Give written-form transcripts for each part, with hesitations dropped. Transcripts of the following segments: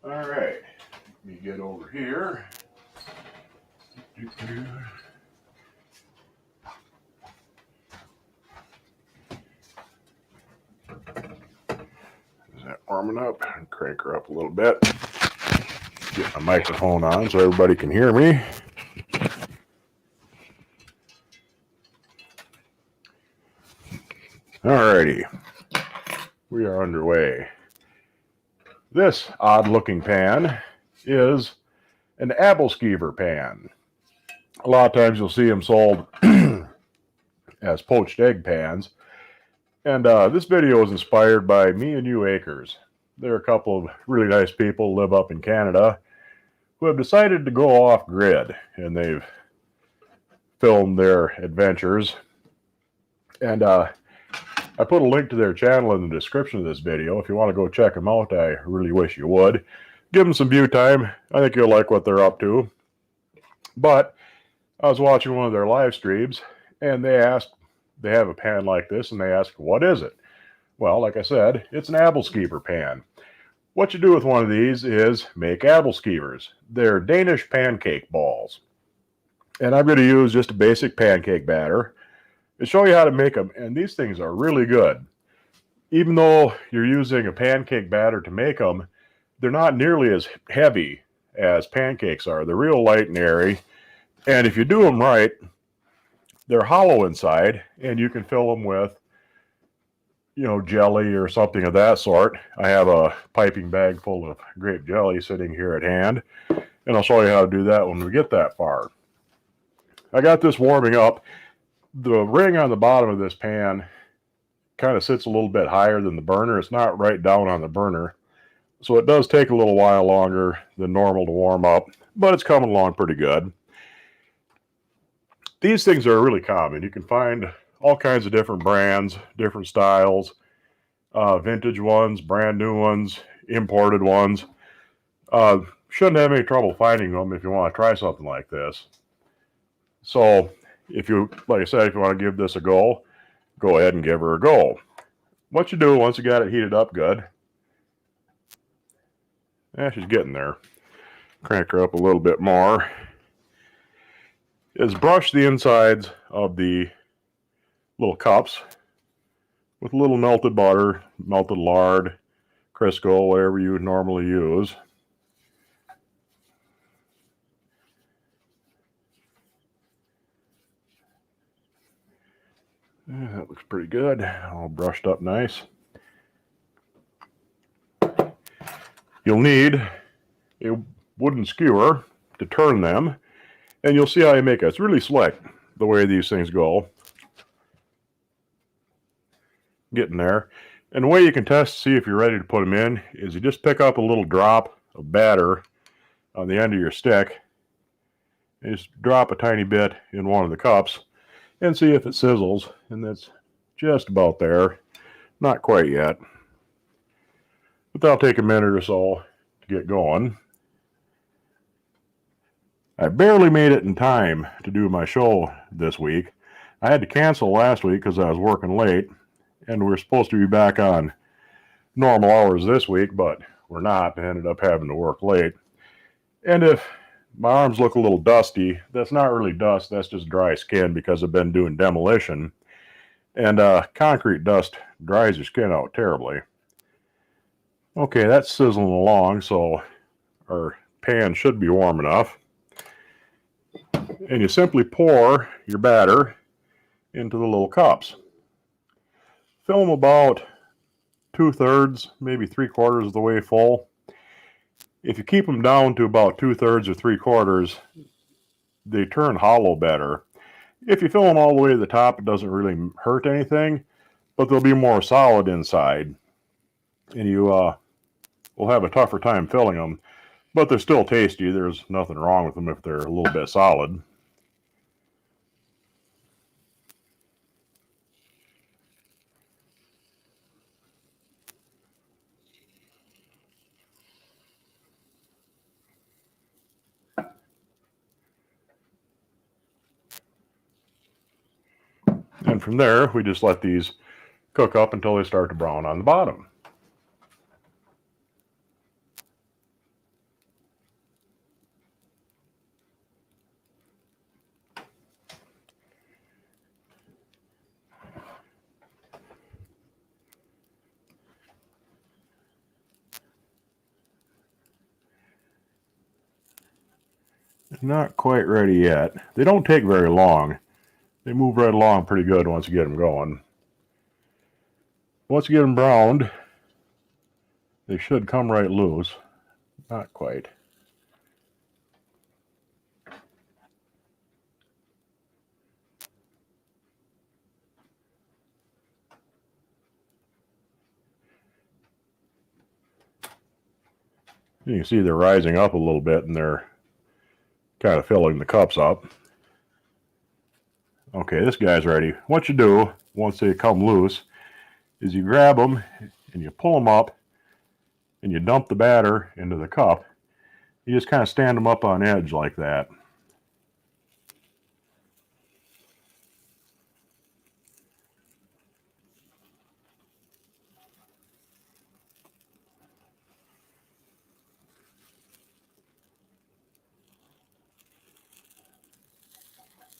All right, let me get over here. Is that warming up? Crank her up a little bit. Get my microphone on so everybody can hear me. Alrighty, we are underway. This odd-looking pan is an Aebleskiver pan. A lot of times you'll see them sold as poached egg pans. And this video is inspired by me and you Acres. There are a couple of really nice people who live up in Canada who have decided to go off-grid, and they've filmed their adventures. And I put a link to their channel in the description of this video. If you want to go check them out, I really wish you would. Give them some view time. I think you'll like what they're up to. But I was watching one of their live streams, and they have a pan like this, and they asked, what is it? Well, like I said, it's an Aebleskiver pan. What you do with one of these is make Aebleskivers. They're Danish pancake balls. And I'm going to use just a basic pancake batter to show you how to make them, and these things are really good. Even though you're using a pancake batter to make them, they're not nearly as heavy as pancakes are. They're real light and airy, and if you do them right, they're hollow inside, and you can fill them with, jelly or something of that sort. I have a piping bag full of grape jelly sitting here at hand, and I'll show you how to do that when we get that far. I got this warming up. The ring on the bottom of this pan kind of sits a little bit higher than the burner. It's not right down on the burner, so it does take a little while longer than normal to warm up, but it's coming along pretty good. These things are really common. You can find all kinds of different brands, different styles, vintage ones, brand new ones, imported ones. Shouldn't have any trouble finding them if you want to try something like this. So like I said, if you want to give this a go ahead and give her a go. What you do once you got it heated up good, she's getting there. Crank her up a little bit more. Is brush the insides of the little cups with a little melted butter, melted lard, Crisco, whatever you would normally use. That looks pretty good. All brushed up nice. You'll need a wooden skewer to turn them, and you'll see how you make it. It's really slick the way these things go. Getting there. And the way you can test to see if you're ready to put them in is you just pick up a little drop of batter on the end of your stick and just drop a tiny bit in one of the cups and see if it sizzles, and that's just about there. Not quite yet, but that'll take a minute or so to get going. I barely made it in time to do my show this week. I had to cancel last week because I was working late, and we were supposed to be back on normal hours this week, but we're not. I ended up having to work late. And if my arms look a little dusty, that's not really dust, that's just dry skin because I've been doing demolition. And concrete dust dries your skin out terribly. Okay, that's sizzling along, so our pan should be warm enough. And you simply pour your batter into the little cups. Fill them about 2/3, maybe 3/4 of the way full. If you keep them down to about 2/3 or 3/4, they turn hollow better. If you fill them all the way to the top, it doesn't really hurt anything, but they'll be more solid inside. And you will have a tougher time filling them, but they're still tasty. There's nothing wrong with them if they're a little bit solid. And from there, we just let these cook up until they start to brown on the bottom. not quite ready yet. They don't take very long. They move right along pretty good once you get them going. Once you get them browned, they should come right loose. Not quite. You can see they're rising up a little bit and they're kind of filling the cups up. Okay, this guy's ready. What you do once they come loose is you grab them and you pull them up and you dump the batter into the cup. You just kind of stand them up on edge like that.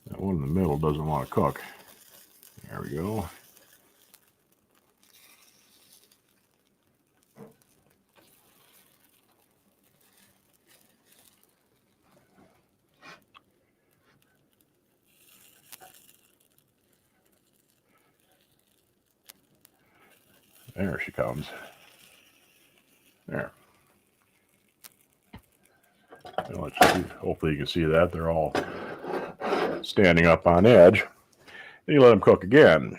That one in the middle doesn't want to cook. There we go. There she comes. There. Let's see. Hopefully you can see that. They're all standing up on edge. Then you let them cook again.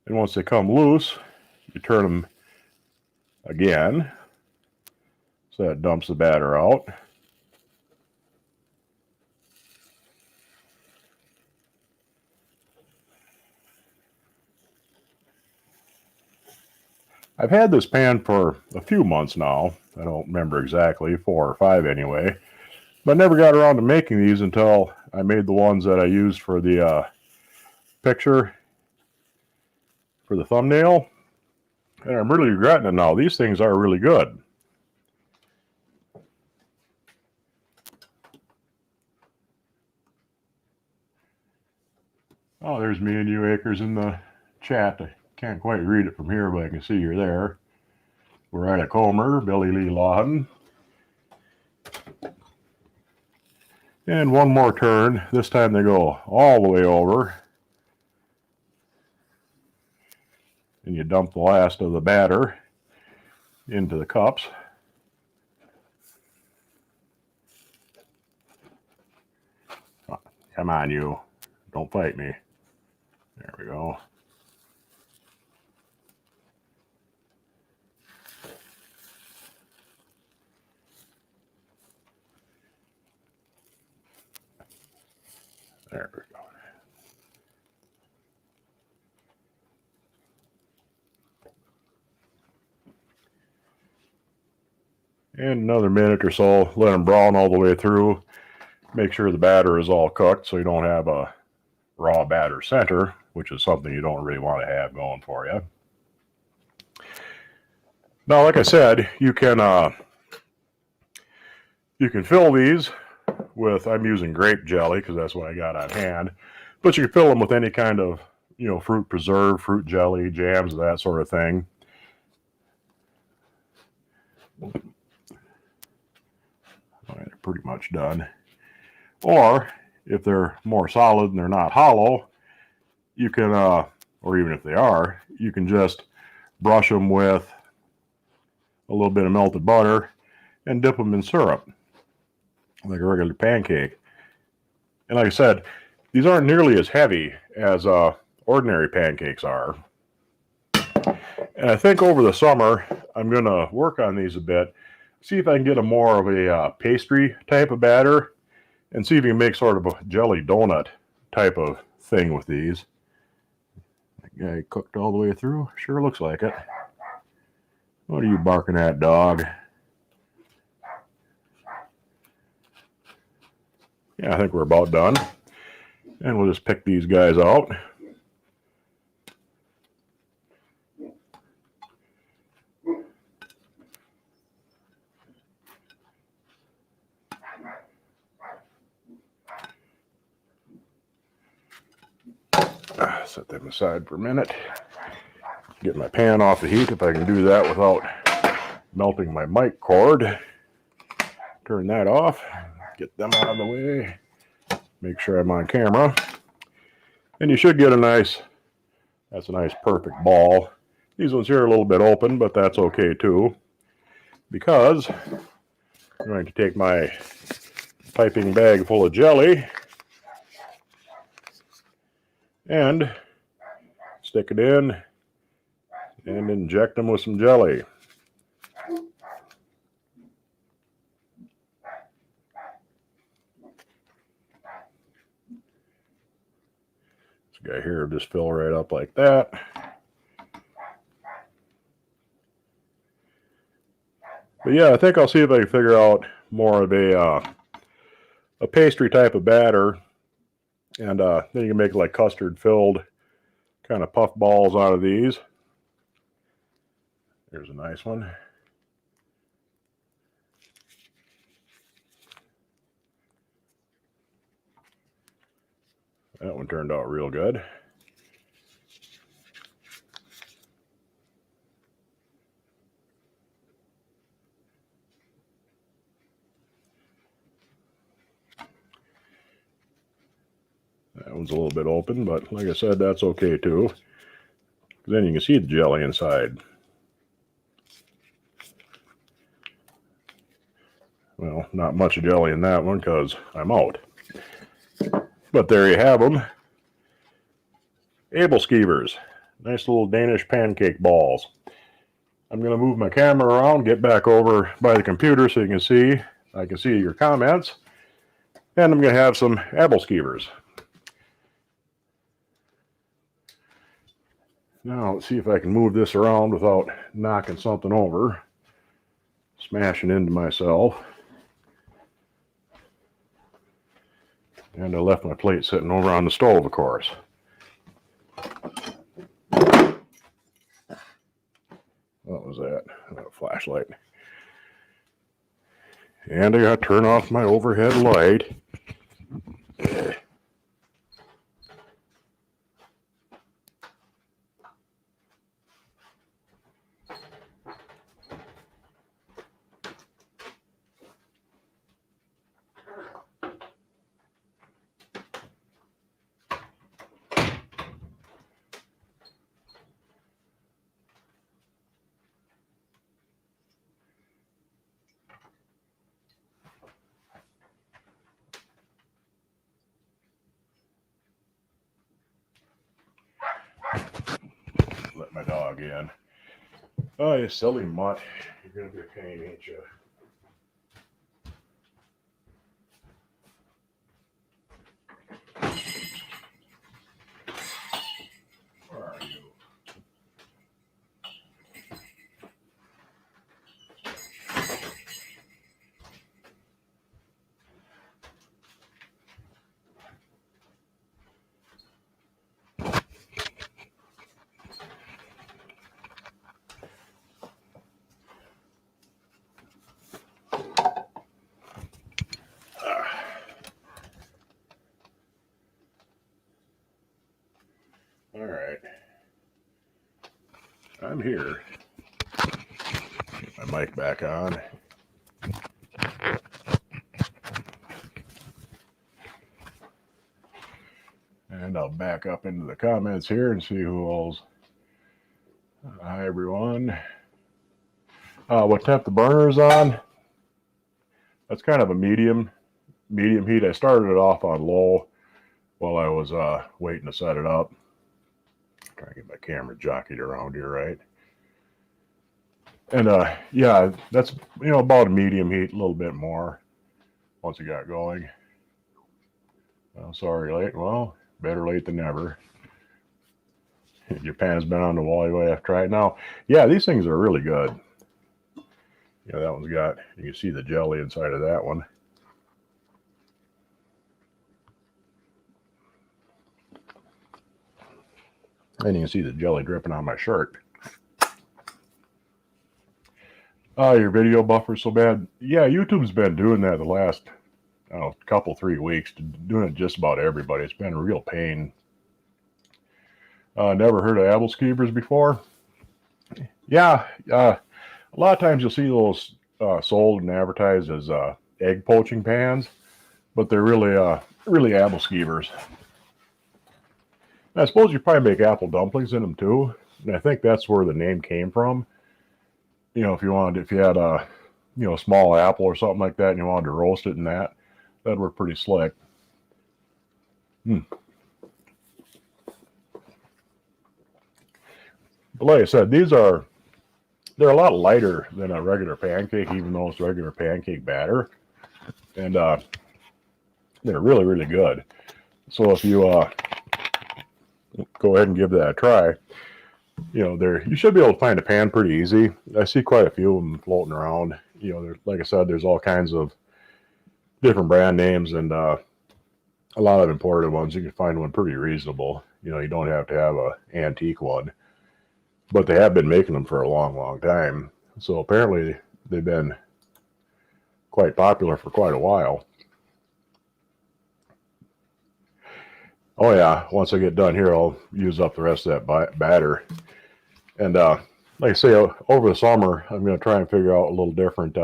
And once they come loose, you turn them again. So that dumps the batter out. I've had this pan for a few months now. I don't remember exactly, 4 or 5 anyway. But I never got around to making these until I made the ones that I used for the picture for the thumbnail. And I'm really regretting it now. These things are really good. Oh, there's me and you, Acres, in the chat. I can't quite read it from here, but I can see you're there. We're at a Comer, Billy Lee Lawton. And one more turn. This time they go all the way over. And you dump the last of the batter into the cups. Come on, you. Don't fight me. There we go. There we go. And another minute or so, let them brown all the way through. Make sure the batter is all cooked so you don't have a raw batter center, which is something you don't really want to have going for you. Now, like I said, you can fill these with, I'm using grape jelly because that's what I got on hand, but you can fill them with any kind of, fruit preserve, fruit jelly, jams, that sort of thing. They're pretty much done. Or if they're more solid and they're not hollow, you can, or even if they are, you can just brush them with a little bit of melted butter and dip them in syrup like a regular pancake. And like I said, these aren't nearly as heavy as ordinary pancakes are. And I think over the summer, I'm going to work on these a bit, see if I can get a more of a pastry type of batter, and see if you can make sort of a jelly donut type of thing with these. That guy cooked all the way through. Sure looks like it. What are you barking at, dog? Yeah, I think we're about done. And we'll just pick these guys out. Set them aside for a minute. Get my pan off the heat if I can do that without melting my mic cord. Turn that off. Get them out of the way. Make sure I'm on camera. And you should get a nice, that's a nice perfect ball. These ones here are a little bit open, but that's okay too. Because I'm going to take my piping bag full of jelly and stick it in and inject them with some jelly. This guy here will just fill right up like that. But yeah, I think I'll see if I can figure out more of a pastry type of batter, and then you can make like custard filled kind of puff balls out of these. Here's a nice one. That one turned out real good. That one's a little bit open, but like I said, that's okay too. Then you can see the jelly inside. Well, not much jelly in that one because I'm out. But there you have them. Aebleskivers. Nice little Danish pancake balls. I'm going to move my camera around, get back over by the computer so you can see. I can see your comments. And I'm going to have some Aebleskivers. Now let's see if I can move this around without knocking something over. Smashing into myself. And I left my plate sitting over on the stove, of course. What was that? A flashlight. And I got to turn off my overhead light. Let my dog in. Oh, you silly mutt. You're going to be a pain, ain't you? Where are you? All right. I'm here. Get my mic back on. And I'll back up into the comments here and see who all's. Hi, everyone. What temp the burner is on? That's kind of a medium heat. I started it off on low while I was waiting to set it up. Trying to get my camera jockeyed around here, right? And yeah, that's about a medium heat, a little bit more once it got going. Well, sorry, late. Well, better late than never. Your pan's been on the wall, you have to try it now. Yeah, these things are really good. Yeah, that one's got, you can see the jelly inside of that one. And you can see the jelly dripping on my shirt. Oh, your video buffer's so bad. Yeah, YouTube's been doing that the last couple, 3 weeks, doing it just about everybody. It's been a real pain. Never heard of Aebleskivers before? Yeah, a lot of times you'll see those sold and advertised as egg poaching pans, but they're really Aebleskivers. I suppose you probably make apple dumplings in them too, and I think that's where the name came from. You know, if you had a small apple or something like that, and you wanted to roast it in that, that'd work pretty slick. But like I said, they're a lot lighter than a regular pancake, even though it's regular pancake batter, and they're really good. So if you go ahead and give that a try, you should be able to find a pan pretty easy. I see quite a few of them floating around. Like I said, there's all kinds of different brand names and a lot of imported ones. You can find one pretty reasonable. You don't have to have an antique one, but they have been making them for a long time. So apparently they've been quite popular for quite a while. Oh yeah, once I get done here, I'll use up the rest of that batter. And like I say, over the summer, I'm going to try and figure out a little different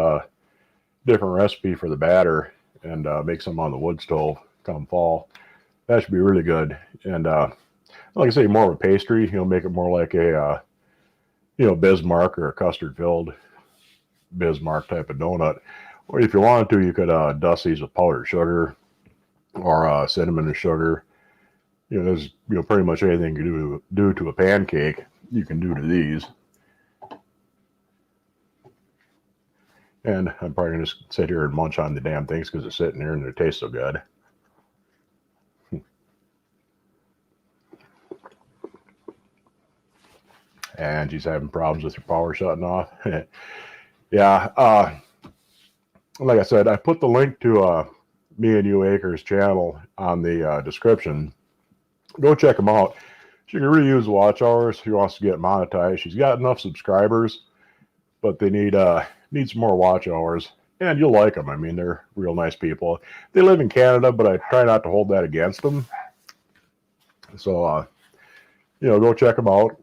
recipe for the batter and make some on the wood stove come fall. That should be really good. And like I say, more of a pastry. Make it more like a Bismarck or a custard-filled Bismarck type of donut. Or if you wanted to, you could dust these with powdered sugar or cinnamon and sugar. There's pretty much anything you can do to a pancake, you can do to these. And I'm probably going to just sit here and munch on the damn things because they're sitting here and they taste so good. And she's having problems with her power shutting off. Yeah, like I said, I put the link to Me and You Acres channel on the description. Go check them out. She can really use watch hours. She wants to get monetized. She's got enough subscribers, but they need some more watch hours. And you'll like them. I mean, they're real nice people. They live in Canada, but I try not to hold that against them. So, go check them out.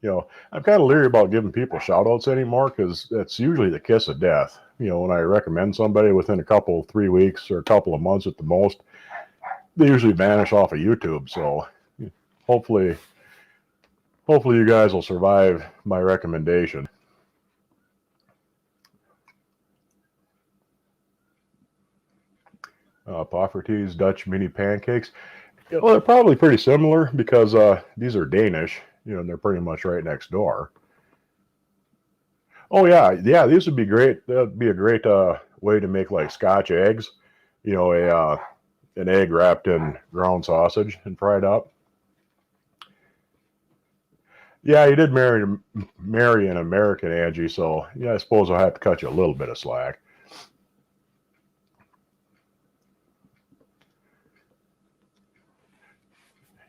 I'm kind of leery about giving people shout-outs anymore because that's usually the kiss of death. When I recommend somebody within 3 weeks or a couple of months at the most, they usually vanish off of YouTube. So hopefully you guys will survive my recommendation. Poffertjes Dutch mini pancakes. They're probably pretty similar because these are Danish, and they're pretty much right next door. Oh yeah, these would be great. That'd be a great way to make like Scotch eggs. An egg wrapped in ground sausage and fried up. Yeah, you did marry an American, Angie, so yeah, I suppose I'll have to cut you a little bit of slack.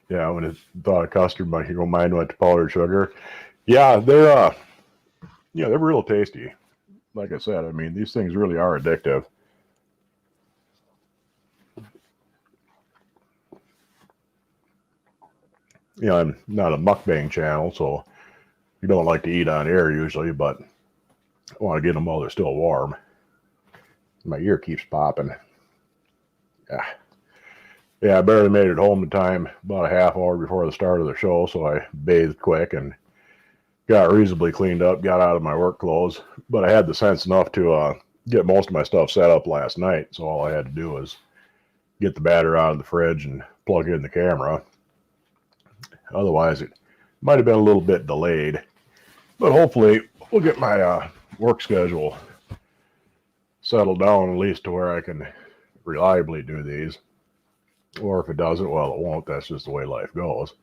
Yeah, when it's thought of custard, but you don't mind with the powdered sugar. Yeah, they're real tasty. Like I said, I mean, these things really are addictive. I'm not a mukbang channel, so you don't like to eat on air usually, but I want to get them while they're still warm. My ear keeps popping. Yeah, I barely made it home in time, about a half hour before the start of the show, so I bathed quick and got reasonably cleaned up, got out of my work clothes. But I had the sense enough to get most of my stuff set up last night, so all I had to do was get the batter out of the fridge and plug in the camera. Otherwise, it might have been a little bit delayed. But hopefully, we'll get my work schedule settled down at least to where I can reliably do these. Or if it doesn't, well, it won't. That's just the way life goes.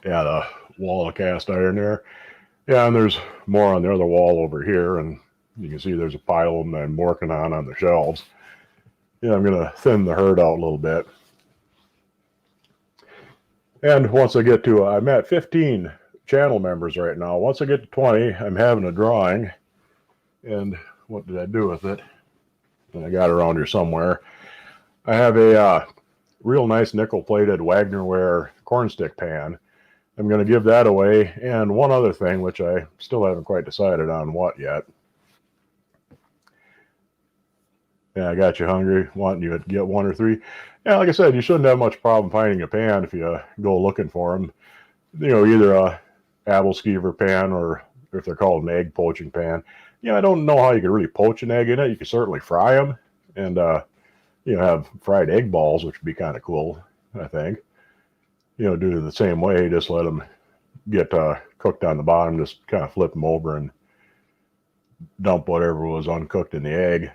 Yeah, the wall of cast iron there. Yeah, and there's more on the other wall over here, and you can see there's a pile of them I'm working on the shelves. Yeah, I'm going to thin the herd out a little bit. And once I get to, I'm at 15 channel members right now. Once I get to 20, I'm having a drawing. And what did I do with it? And I got it around here somewhere. I have a real nice nickel-plated Wagnerware cornstick pan I'm going to give that away. And one other thing, which I still haven't quite decided on what yet. Yeah, I got you hungry, wanting you to get 1 or 3. Yeah, like I said, you shouldn't have much problem finding a pan if you go looking for them. Either a Aebleskiver pan or if they're called an egg poaching pan. I don't know how you could really poach an egg in it. You could certainly fry them and, have fried egg balls, which would be kind of cool, I think. Do it the same way, just let them get cooked on the bottom, just kind of flip them over and dump whatever was uncooked in the egg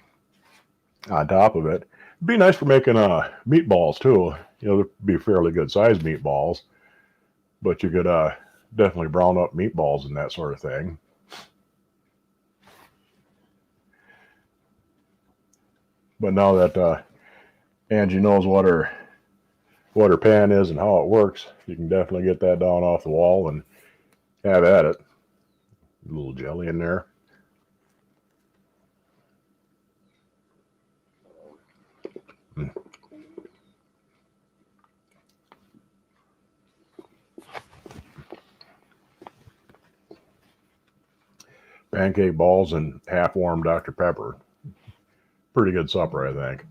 on top of it. It'd be nice for making meatballs too. They'd be fairly good sized meatballs, but you could definitely brown up meatballs and that sort of thing. But now that Angie knows what her pan is and how it works, you can definitely get that down off the wall and have at it. A little jelly in there. Pancake balls and half-warm Dr. Pepper. Pretty good supper, I think.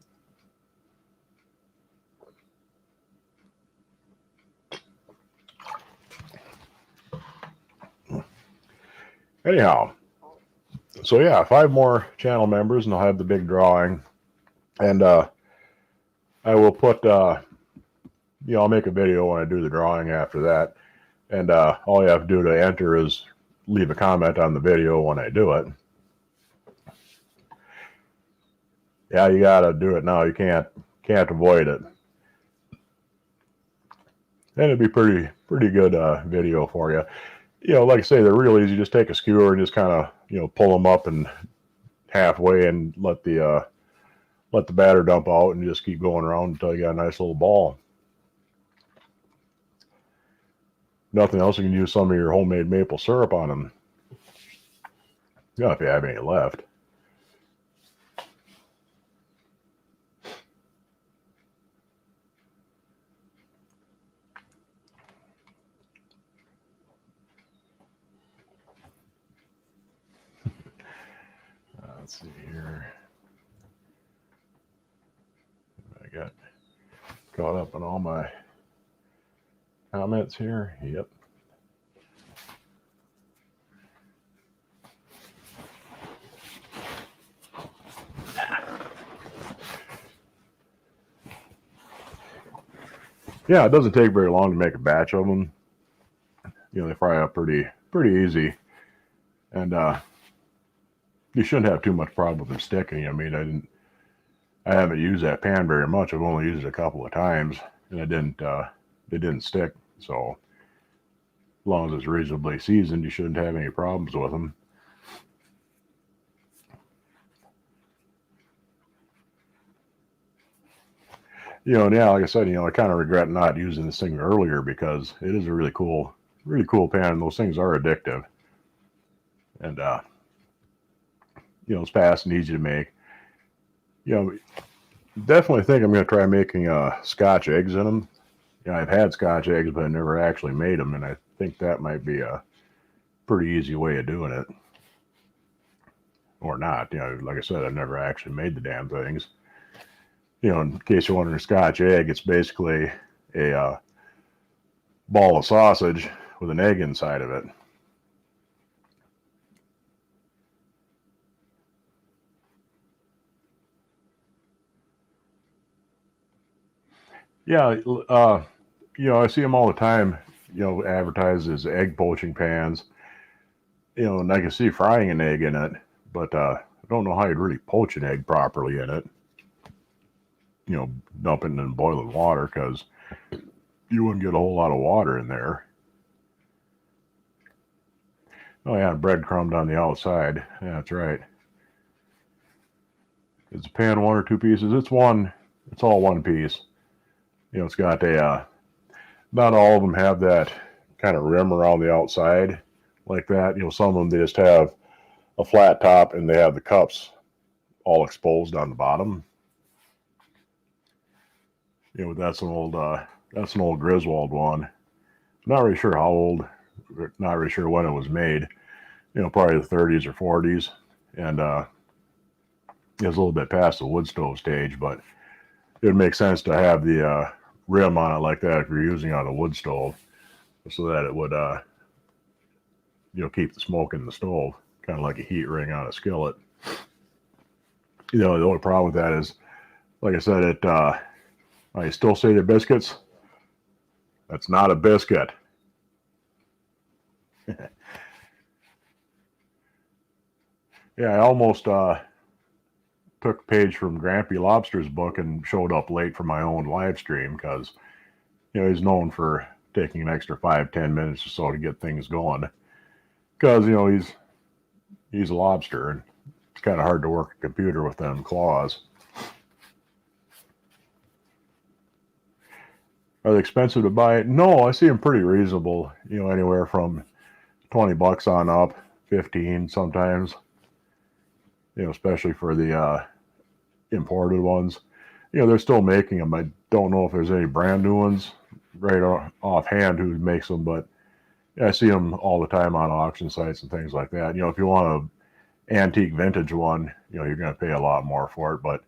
Anyhow, so yeah, 5 more channel members and I'll have the big drawing. And I will put, I'll make a video when I do the drawing after that. And all you have to do to enter is leave a comment on the video when I do it. Yeah, you gotta do it now. You can't avoid it. And it'd be pretty good video for you. Like I say, they're real easy. Just take a skewer and just kind of pull them up and halfway and let the batter dump out and just keep going around until you got a nice little ball. Nothing else, you can use some of your homemade maple syrup on them. If you have any left. Let's see here. I got caught up on all my comments here. Yep. Yeah, it doesn't take very long to make a batch of them. They fry up pretty easy. And you shouldn't have too much problem with them sticking. I mean, I haven't used that pan very much. I've only used it a couple of times, and they didn't stick. So as long as it's reasonably seasoned, you shouldn't have any problems with them. And yeah, like I said, I kind of regret not using this thing earlier because it is a really cool pan. Those things are addictive. And it's fast and easy to make. Definitely think I'm going to try making Scotch eggs in them. I've had Scotch eggs, but I never actually made them, and I think that might be a pretty easy way of doing it. Or not. Like I said, I've never actually made the damn things. In case you're wondering, Scotch egg, it's basically a ball of sausage with an egg inside of it. Yeah, I see them all the time, advertised as egg poaching pans. And I can see frying an egg in it, but I don't know how you'd really poach an egg properly in it. Dump it in boiling water because you wouldn't get a whole lot of water in there. Oh yeah, breadcrumbed on the outside. Yeah, that's right. Is the pan 1 or 2 pieces? It's one. It's all 1 piece. It's got a. Not all of them have that kind of rim around the outside like that. Some of them they just have a flat top and they have the cups all exposed on the bottom. That's an old Griswold one. Not really sure how old, not really sure when it was made. Probably the 30s or 40s. And it was a little bit past the wood stove stage, but it would make sense to have the rim on it like that if you're using it on a wood stove, so that it would keep the smoke in the stove, kind of like a heat ring on a skillet. The only problem with that is, like I said, I still say they're biscuits. That's not a biscuit. Yeah, I almost took a page from Grampy Lobster's book and showed up late for my own live stream because he's known for taking an extra 5-10 minutes or so to get things going, because he's a lobster and it's kind of hard to work a computer with them claws. Are they expensive to buy? No, I see them pretty reasonable. Anywhere from $20 on up, 15 sometimes. Especially for the imported ones. They're still making them. I don't know if there's any brand new ones right offhand who makes them, but I see them all the time on auction sites and things like that. If you want an antique vintage one, you're going to pay a lot more for it. But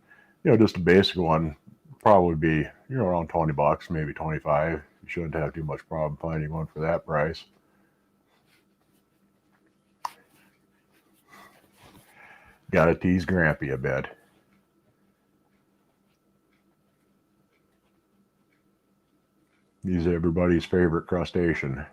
just a basic one probably be around $20, maybe 25. You shouldn't have too much problem finding one for that price. Gotta tease Grampy a bit. He's everybody's favorite crustacean.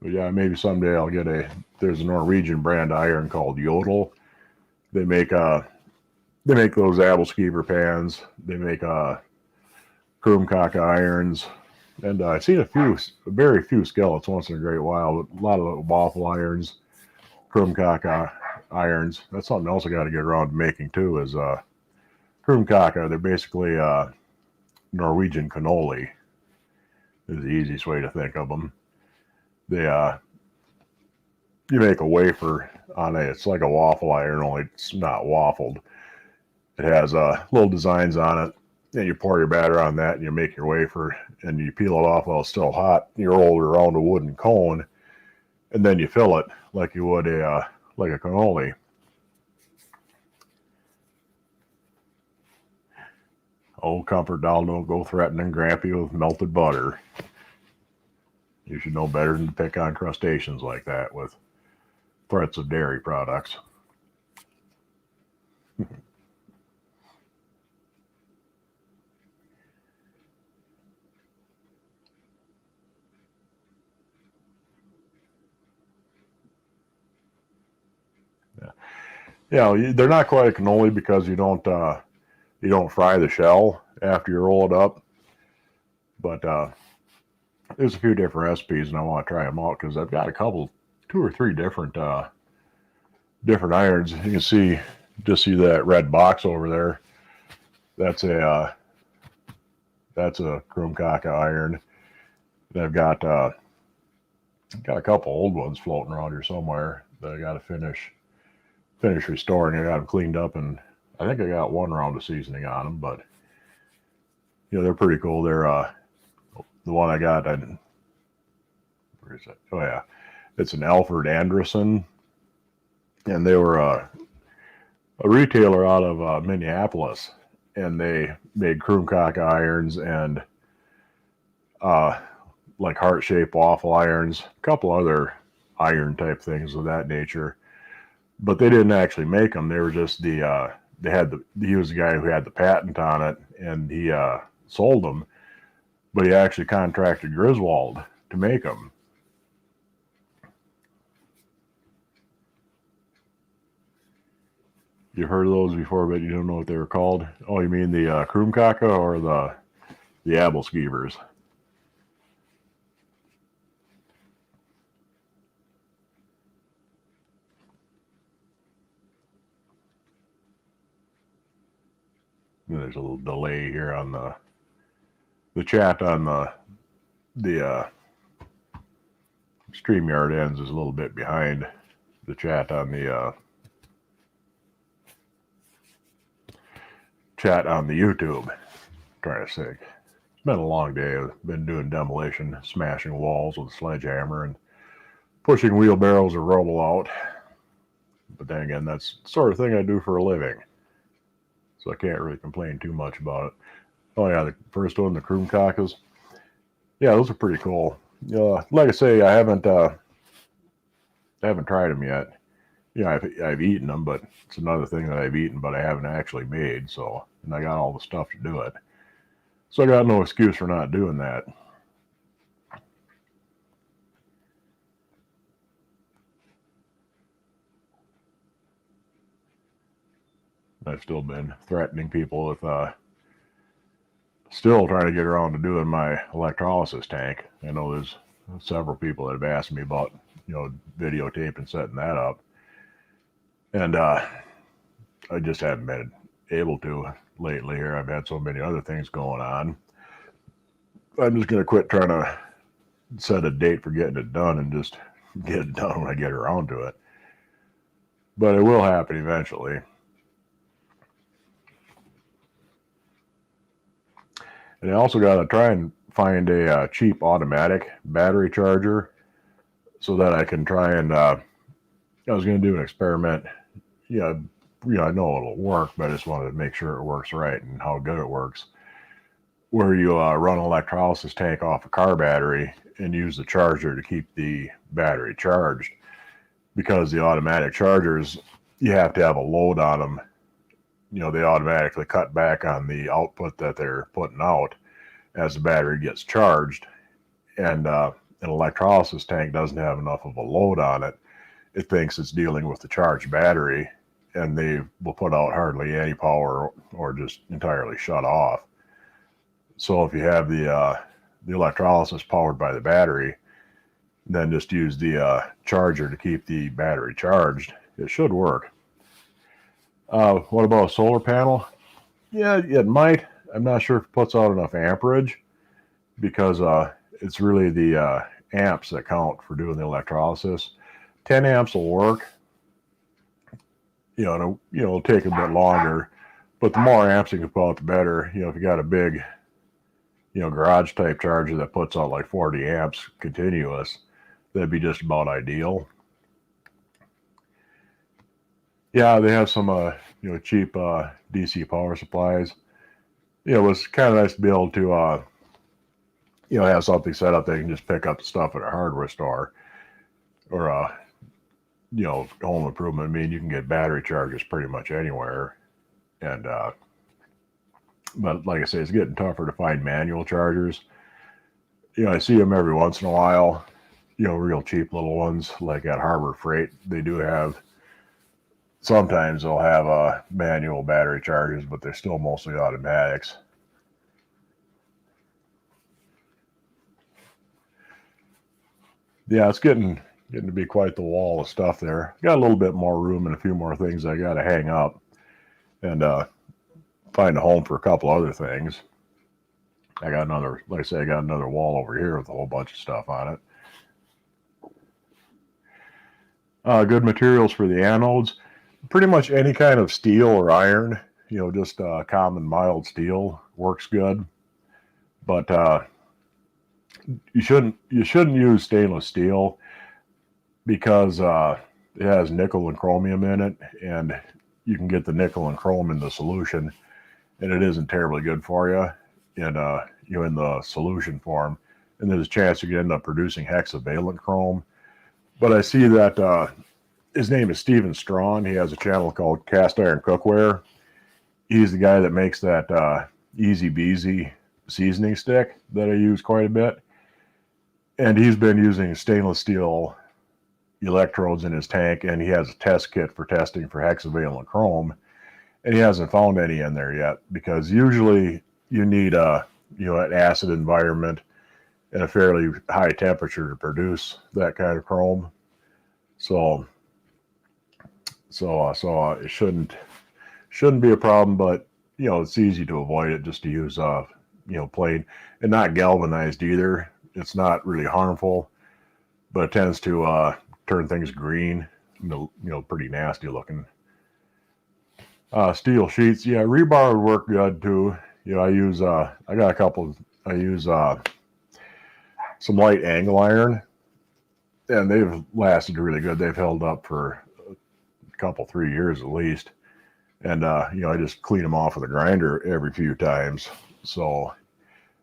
But yeah, maybe someday I'll get there's a Norwegian brand iron called Yodel. They make those Aebleskiver pans. They make Krumkaka irons. And I've seen very few skillets once in a great while, but a lot of waffle irons, Krumkaka irons. That's something else I got to get around to making too, is Krumkaka. They're basically Norwegian cannoli, is the easiest way to think of them. They you make a wafer on it. It's like a waffle iron, only it's not waffled. It has little designs on it, and you pour your batter on that, and you make your wafer, and you peel it off while it's still hot. You roll it around a wooden cone, and then you fill it like you would like a cannoli. Oh, comfort doll, don't go threatening Grampy with melted butter. You should know better than to pick on crustaceans like that with threats of dairy products. Yeah, they're not quite a cannoli because you don't fry the shell after you roll it up. But there's a few different recipes, and I want to try them out because I've got two or three different irons. You can see that red box over there. That's a Krumkaka iron. And I've got a couple old ones floating around here somewhere that I got to finish restoring. I got them cleaned up, and I think I got one round of seasoning on them, but they're pretty cool. They're the one I got. Where is it? Oh yeah, it's an Alfred Anderson, and they were a retailer out of Minneapolis, and they made Krumkaka irons and like heart-shaped waffle irons, a couple other iron type things of that nature. But they didn't actually make them. They were just he was the guy who had the patent on it, and he sold them. But he actually contracted Griswold to make them. You've heard of those before, but you don't know what they were called? Oh, you mean the Krumkaka or the Aebleskivers? There's a little delay here on the chat on the StreamYard ends is a little bit behind the chat on the YouTube. Trying to think. It's been a long day. I've been doing demolition, smashing walls with a sledgehammer, and pushing wheelbarrows of rubble out. But then again, that's the sort of thing I do for a living, so I can't really complain too much about it. Oh yeah, the first one, the Kroomkakes. Yeah, those are pretty cool. Like I say, I haven't tried them yet. Yeah, I've eaten them, but it's another thing that I've eaten, but I haven't actually made. So, and I got all the stuff to do it. So I got no excuse for not doing that. I've still been threatening people with still trying to get around to doing my electrolysis tank. I know there's several people that have asked me about, videotape and setting that up. And I just haven't been able to lately here. I've had so many other things going on. I'm just going to quit trying to set a date for getting it done and just get it done when I get around to it. But it will happen eventually. And I also got to try and find a cheap automatic battery charger so that I can try and, I was going to do an experiment. I know it'll work, but I just wanted to make sure it works right and how good it works. Where you run an electrolysis tank off a car battery and use the charger to keep the battery charged. Because the automatic chargers, you have to have a load on them. They automatically cut back on the output that they're putting out as the battery gets charged. And an electrolysis tank doesn't have enough of a load on it. It thinks it's dealing with the charged battery, and they will put out hardly any power or just entirely shut off. So if you have the electrolysis powered by the battery, then just use the charger to keep the battery charged. It should work. What about a solar panel? Yeah, it might. I'm not sure if it puts out enough amperage, because it's really the amps that count for doing the electrolysis. 10 amps will work. It'll take a bit longer, but the more amps you can put out, the better. If you got a big, garage type charger that puts out like 40 amps continuous, that'd be just about ideal. Yeah, they have some cheap DC power supplies. It was kind of nice to be able to have something set up that you can just pick up the stuff at a hardware store or home improvement. I mean, you can get battery chargers pretty much anywhere. And but like I say, it's getting tougher to find manual chargers. I see them every once in a while, real cheap little ones like at Harbor Freight. They do have, sometimes they'll have manual battery chargers, but they're still mostly automatics. Yeah, it's getting to be quite the wall of stuff there. Got a little bit more room and a few more things I got to hang up and find a home for a couple other things. I got another, like I say, I got another wall over here with a whole bunch of stuff on it. Good materials for the anodes. Pretty much any kind of steel or iron, just common mild steel works good. But you shouldn't use stainless steel because it has nickel and chromium in it, and you can get the nickel and chrome in the solution, and it isn't terribly good for you in in the solution form. And there's a chance you could end up producing hexavalent chrome. But I see that his name is Steven Strawn. He has a channel called Cast Iron Cookware. He's the guy that makes that Easy Beezy seasoning stick that I use quite a bit. And he's been using stainless steel electrodes in his tank, and he has a test kit for testing for hexavalent chrome, and he hasn't found any in there yet, because usually you need an acid environment and a fairly high temperature to produce that kind of chrome. So it shouldn't be a problem, but it's easy to avoid it just to use plain and not galvanized either. It's not really harmful, but it tends to turn things green, pretty nasty looking. Steel sheets, yeah, rebar would work good too. I use I got a couple. I use some light angle iron, and they've lasted really good. They've held up for a couple, 3 years at least. And I just clean them off with a grinder every few times. So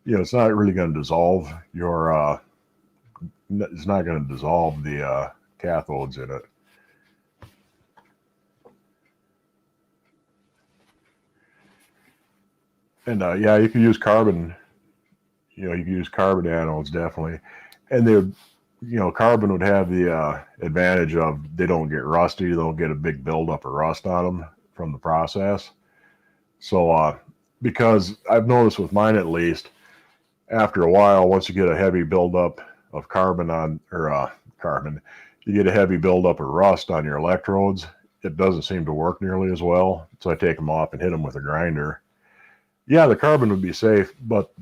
it's not really going to dissolve your. It's not going to dissolve the cathodes in it. And yeah, you can use carbon. You can use carbon anodes definitely, and they would. Carbon would have the advantage of they don't get rusty. They don't get a big buildup of rust on them from the process. So, because I've noticed with mine at least, after a while, once you get a heavy buildup of carbon you get a heavy buildup of rust on your electrodes. It doesn't seem to work nearly as well. So I take them off and hit them with a grinder. Yeah, the carbon would be safe, but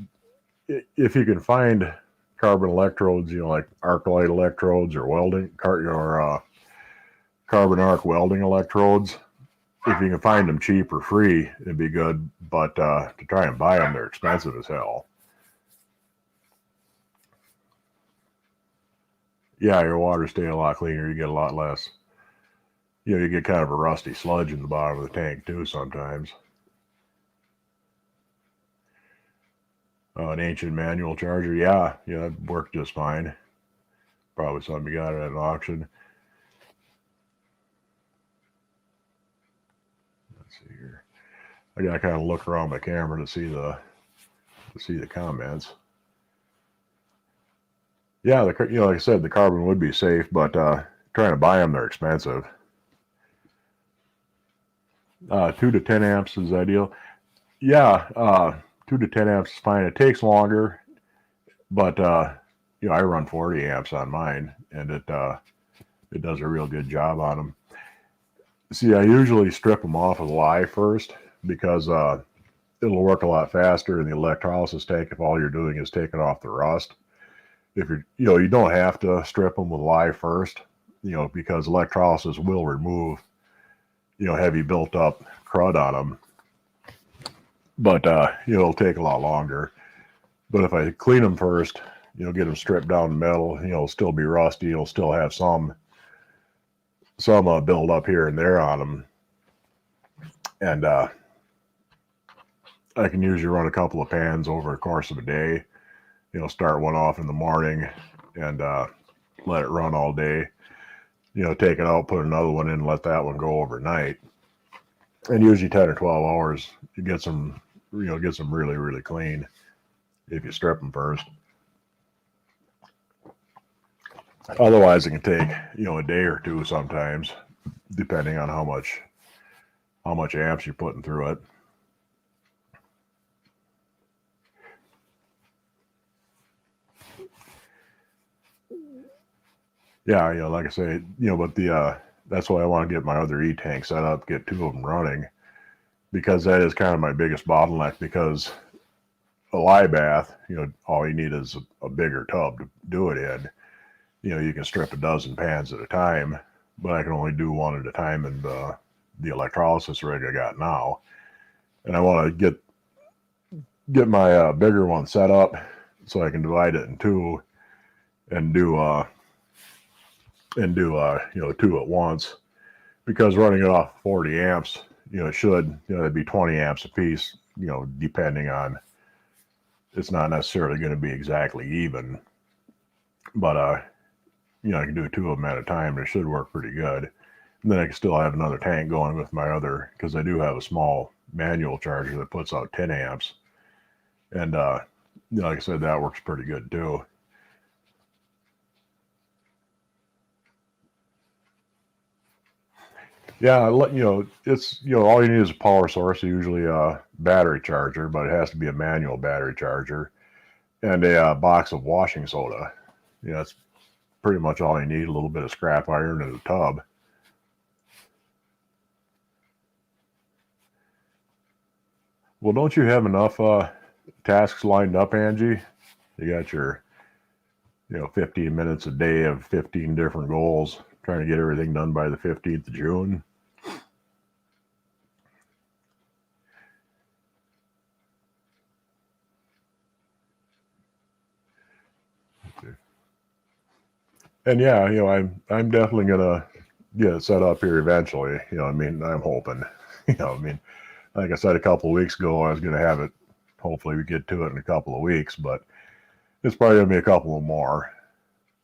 if you can find carbon electrodes, like arc-light electrodes or welding, or carbon arc welding electrodes, if you can find them cheap or free, it'd be good. But to try and buy them, they're expensive as hell. Yeah, your water stay a lot cleaner. You get a lot less. You get kind of a rusty sludge in the bottom of the tank too sometimes. An ancient manual charger, yeah, that worked just fine. Probably something you got at an auction. Let's see here. I gotta kind of look around my camera to see the comments. Yeah, like I said, the carbon would be safe, but trying to buy them, they're expensive. 2 to 10 amps is ideal. Yeah, 2 to 10 amps is fine. It takes longer, but I run 40 amps on mine, and it does a real good job on them. See, I usually strip them off of lye first because it'll work a lot faster in the electrolysis tank if all you're doing is taking off the rust. If you don't have to strip them with lye first, because electrolysis will remove, heavy built up crud on them. But it'll take a lot longer. But if I clean them first, get them stripped down to metal, it'll still be rusty. It'll still have some build up here and there on them. And I can usually run a couple of pans over the course of a day. Start one off in the morning and let it run all day. Take it out, put another one in, let that one go overnight. And usually 10 or 12 hours, you get some really, really clean if you strip them first. Otherwise, it can take, a day or two sometimes, depending on how much amps you're putting through it. Yeah, like I say, but that's why I want to get my other E-tank set up, get 2 of them running, because that is kind of my biggest bottleneck. Because a lye bath, all you need is a bigger tub to do it in. You can strip a dozen pans at a time, but I can only do one at a time in the electrolysis rig I got now. And I want to get my bigger one set up so I can divide it in 2 and do 2 at once, because running it off 40 amps, it'd be 20 amps a piece, depending on, it's not necessarily going to be exactly even, but I can do 2 of them at a time, and it should work pretty good. And then I can still have another tank going with my other, because I do have a small manual charger that puts out 10 amps. And like I said, that works pretty good too. Yeah, it's all you need is a power source, usually a battery charger, but it has to be a manual battery charger, and a box of washing soda. That's pretty much all you need. A little bit of scrap iron and a tub. Well, don't you have enough tasks lined up, Angie? You got your 15 minutes a day of 15 different goals, trying to get everything done by the 15th of June. And yeah, I'm definitely gonna get it set up here eventually. I'm hoping. Like I said a couple of weeks ago, I was gonna have it. Hopefully, we get to it in a couple of weeks, but it's probably gonna be a couple of more,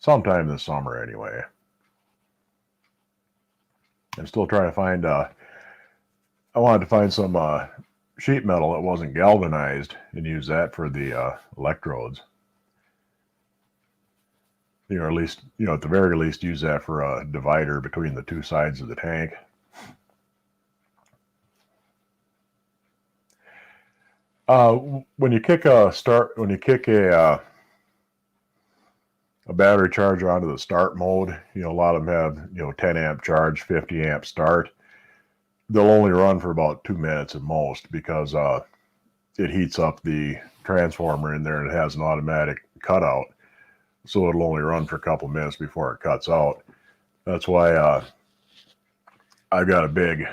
sometime this summer anyway. I'm still trying to find. I wanted to find some sheet metal that wasn't galvanized and use that for the electrodes. At least, at the very least, use that for a divider between the two sides of the tank. When you kick a battery charger onto the start mode, a lot of them have 10 amp charge, 50 amp start. They'll only run for about 2 minutes at most because it heats up the transformer in there and it has an automatic cutout. So it'll only run for a couple minutes before it cuts out. That's why I've got a big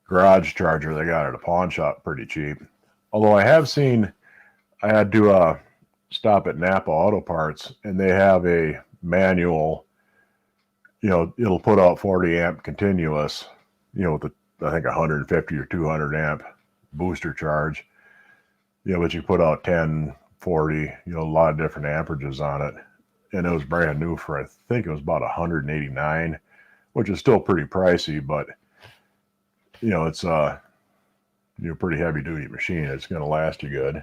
garage charger they got at a pawn shop pretty cheap. Although I had to stop at Napa Auto Parts, and they have a manual. It'll put out 40 amp continuous. With I think 150 or 200 amp booster charge. But you put out 10, 40, a lot of different amperages on it. And it was brand new for, I think it was about $189, which is still pretty pricey, but it's a pretty heavy duty machine. It's going to last you good.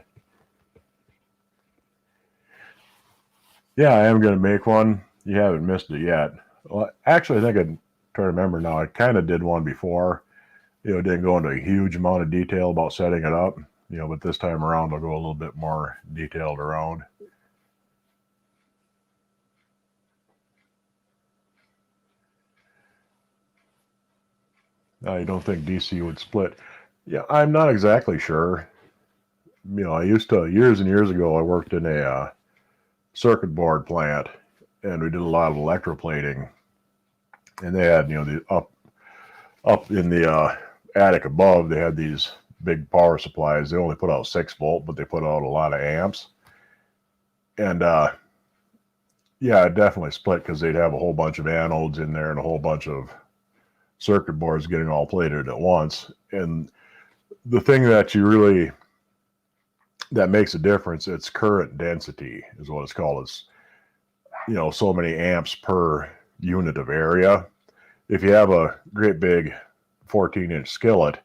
Yeah, I am going to make one. You haven't missed it yet. Well, actually, I think I'm trying to remember now. I kind of did one before. Didn't go into a huge amount of detail about setting it up. But this time around, I'll go a little bit more detailed around. You don't think DC would split? Yeah, I'm not exactly sure. I used to, years and years ago, I worked in a circuit board plant, and we did a lot of electroplating. And they had, the up in the attic above, they had these big power supplies. They only put out 6 volt, but they put out a lot of amps. And yeah, it definitely split because they'd have a whole bunch of anodes in there and a whole bunch of circuit boards getting all plated at once. And the thing that that makes a difference, it's current density is what it's called. It's so many amps per unit of area. If you have a great big 14-inch skillet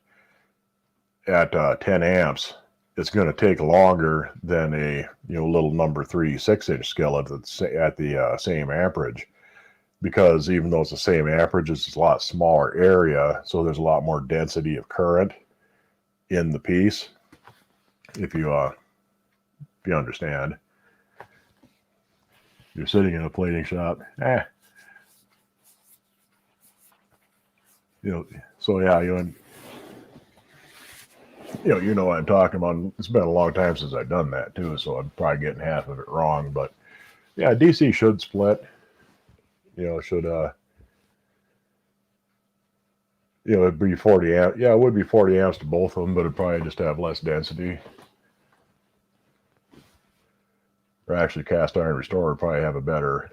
at 10 amps, it's going to take longer than a little number 3 6-inch skillet that's at the same amperage, because even though it's the same amperage, it's a lot smaller area, so there's a lot more density of current in the piece. If you understand, you're sitting in a plating shop. So yeah, you know what I'm talking about. It's been a long time since I've done that too, so I'm probably getting half of it wrong. But yeah, DC should split. It'd be 40 amps. Yeah, it would be 40 amps to both of them, but it'd probably just have less density. Or actually, cast iron restorer would probably have a better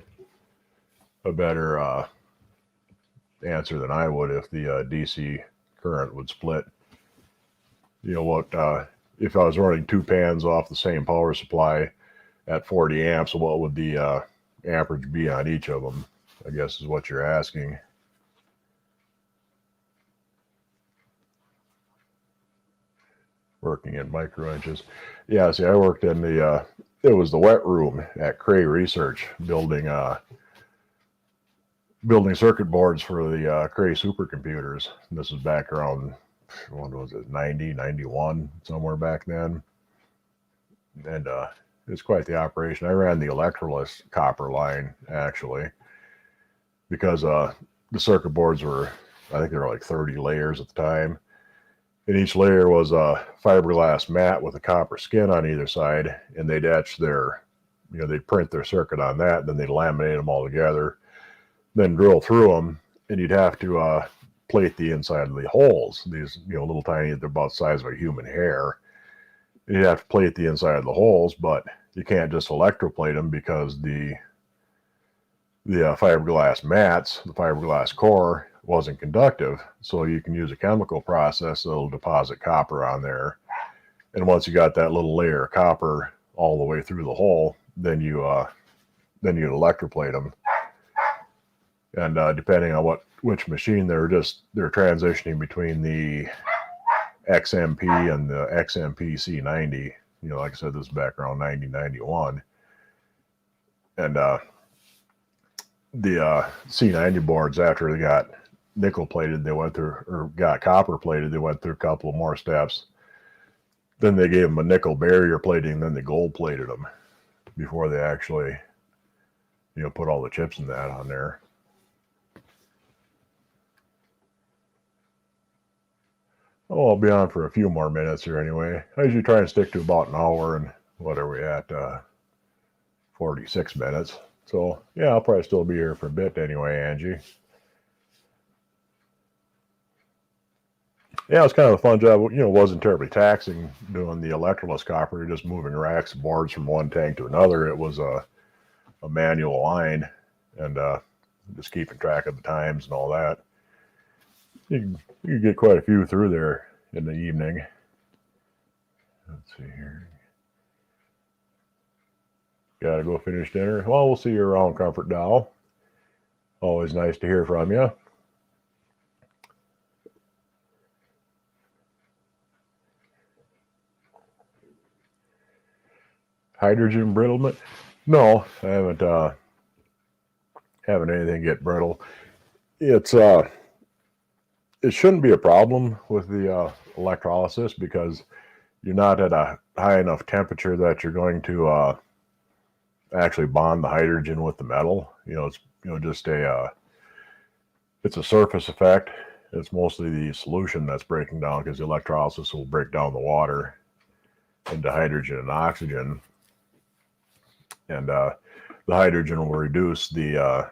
answer than I would if the DC current would split. If I was running 2 pans off the same power supply at 40 amps, what would the amperage be on each of them, I guess is what you're asking. Working in micro inches. Yeah, see, I worked in it was the wet room at Cray Research, building circuit boards for the Cray supercomputers. This was back around, what was it, 90, 91, somewhere back then. And it was quite the operation. I ran the Electrolysis copper line, actually, because the circuit boards were, I think they were like 30 layers at the time. And each layer was a fiberglass mat with a copper skin on either side, and they'd etch their, they'd print their circuit on that, then they'd laminate them all together, then drill through them, and you'd have to plate the inside of the holes. These, little tiny, they're about the size of a human hair. And you'd have to plate the inside of the holes, but you can't just electroplate them because the fiberglass mats, the fiberglass core, wasn't conductive. So you can use a chemical process that'll deposit copper on there. And once you got that little layer of copper all the way through the hole, then you'd electroplate them. And depending on which machine, they're transitioning between the XMP and the XMP C90. Like I said, this is back around 1991. And the C90 boards, after they got nickel plated, they went through, or got copper plated, they went through a couple of more steps. Then they gave them a nickel barrier plating, then they gold plated them before they actually, put all the chips in that on there. Oh, I'll be on for a few more minutes here anyway. I usually try and stick to about an hour, and what are we at? 46 minutes. So, yeah, I'll probably still be here for a bit anyway, Angie. Yeah, it's kind of a fun job. It wasn't terribly taxing doing the electroless copper. You're just moving racks of boards from one tank to another. It was a manual line, and just keeping track of the times and all that. You can get quite a few through there in the evening. Let's see here. Gotta go finish dinner. Well, we'll see you around, Comfort Doll. Always nice to hear from you. Hydrogen brittlement? No, I haven't anything get brittle. It shouldn't be a problem with the electrolysis because you're not at a high enough temperature that you're going to actually bond the hydrogen with the metal. It's just it's a surface effect. It's mostly the solution that's breaking down, because the electrolysis will break down the water into hydrogen and oxygen, and the hydrogen will reduce the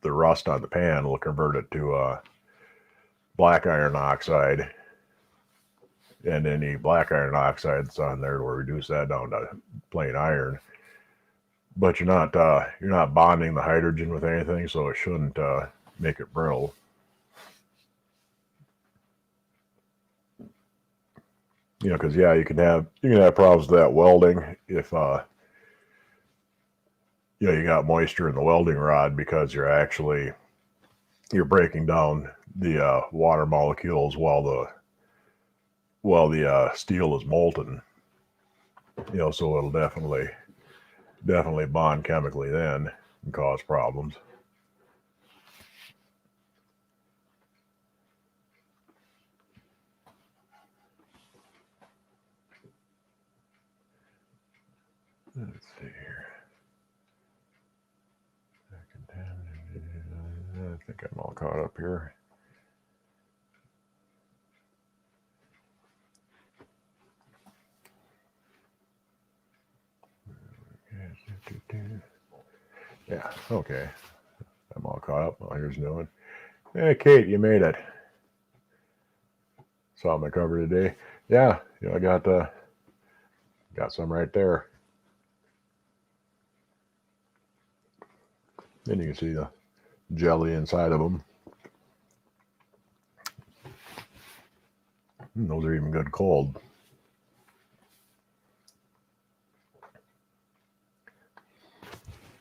rust on the pan. Will convert it to black iron oxide, and any black iron oxide that's on there will reduce that down to plain iron. But you're not bonding the hydrogen with anything, so it shouldn't make it brittle. Because you can have problems with that welding if you got moisture in the welding rod, because you're breaking down the water molecules while the steel is molten. So it'll definitely bond chemically then and cause problems. Let's see here. I think I'm all caught up here. Yeah, okay. I'm all caught up. Oh, here's new one. Hey, Kate, you made it. Saw my cover today. Yeah, I got some right there. Then you can see the jelly inside of them. Those are even good cold.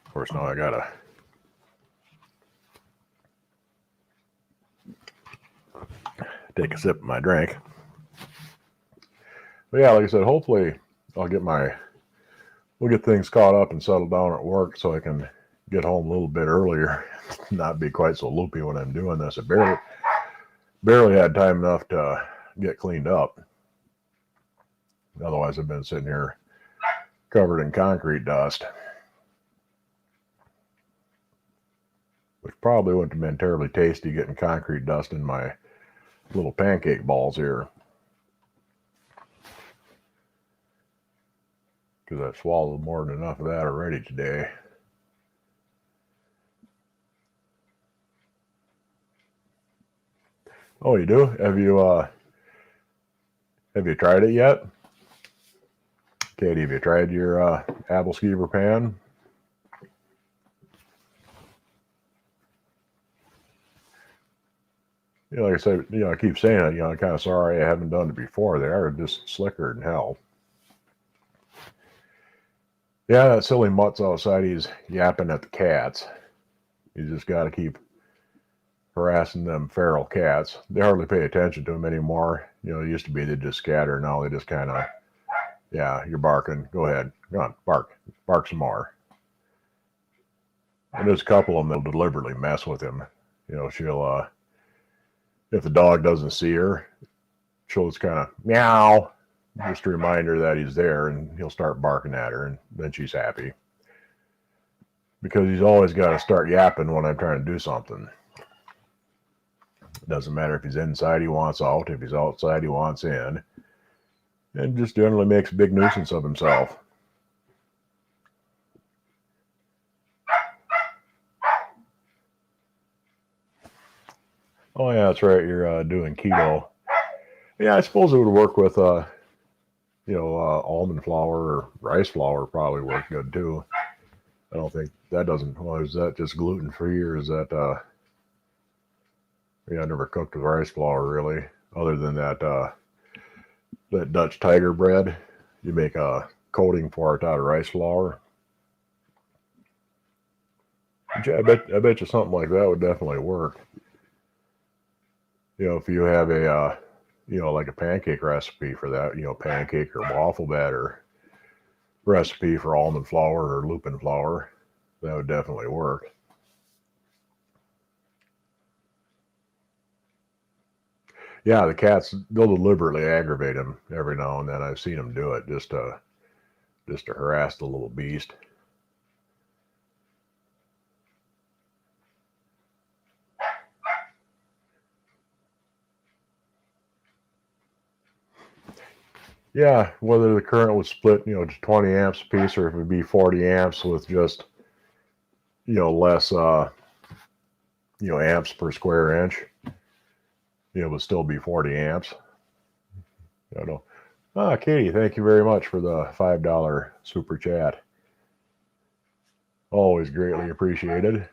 Of course, now I gotta take a sip of my drink. But yeah, like I said, hopefully we'll get things caught up and settled down at work so I can get home a little bit earlier, not be quite so loopy when I'm doing this. I barely had time enough to get cleaned up. Otherwise, I've been sitting here covered in concrete dust, which probably wouldn't have been terribly tasty, getting concrete dust in my little pancake balls here. because I've swallowed more than enough of that already today. Oh, you do? Have you tried it yet? Katie, have you tried your Aebleskiver pan? You know, like I said, you know, I keep saying it, you know, I'm kind of sorry I haven't done it before. They are just slicker than hell. Yeah, that silly mutt's outside, he's yapping at the cats. You just got to keep harassing them feral cats. They hardly pay attention to them anymore. You know, it used to be they'd just scatter. Now they just kind of, yeah, you're barking. Go ahead. Go on, bark. Bark some more. And there's a couple of them that'll deliberately mess with him. You know, she'll, if the dog doesn't see her, she'll just kind of meow, just to remind her that he's there, and he'll start barking at her, and then she's happy. Because he's always got to start yapping when I'm trying to do something. It doesn't matter if he's inside, he wants out. If he's outside, he wants in. And just generally makes a big nuisance of himself. Oh yeah, that's right. You're doing keto. Yeah, I suppose it would work with, almond flour or rice flour probably work good too. I don't think that doesn't. Well, is that just gluten free or is that? Yeah, I never cooked with rice flour really, other than that that Dutch Tiger bread. You make a coating for it out of rice flour. I bet you something like that would definitely work. You know, if you have a like a pancake recipe for that, you know, pancake or waffle batter recipe for almond flour or lupin flour, that would definitely work. Yeah, the cats, they'll deliberately aggravate him every now and then. I've seen them do it just to harass the little beast. Yeah, whether the current would split, you know, to 20 amps a piece, or if it would be 40 amps with just, you know, less, amps per square inch, it would still be 40 amps. I don't know. Ah, Katie, thank you very much for the $5 super chat. Always greatly appreciated.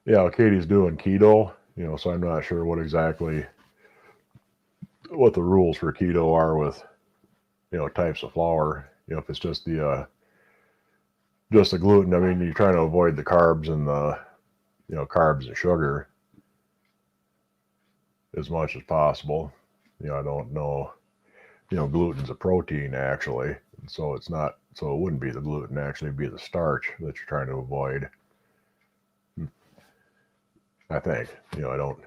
Yeah, Katie's doing keto, you know, so I'm not sure what the rules for keto are with, you know, types of flour. You know, if it's just the gluten. I mean, you're trying to avoid the carbs and the, you know, carbs and sugar as much as possible. You know, I don't know. You know, gluten's a protein actually, so it's not. So it wouldn't be the gluten. Actually, it'd be the starch that you're trying to avoid. I think. You know, I don't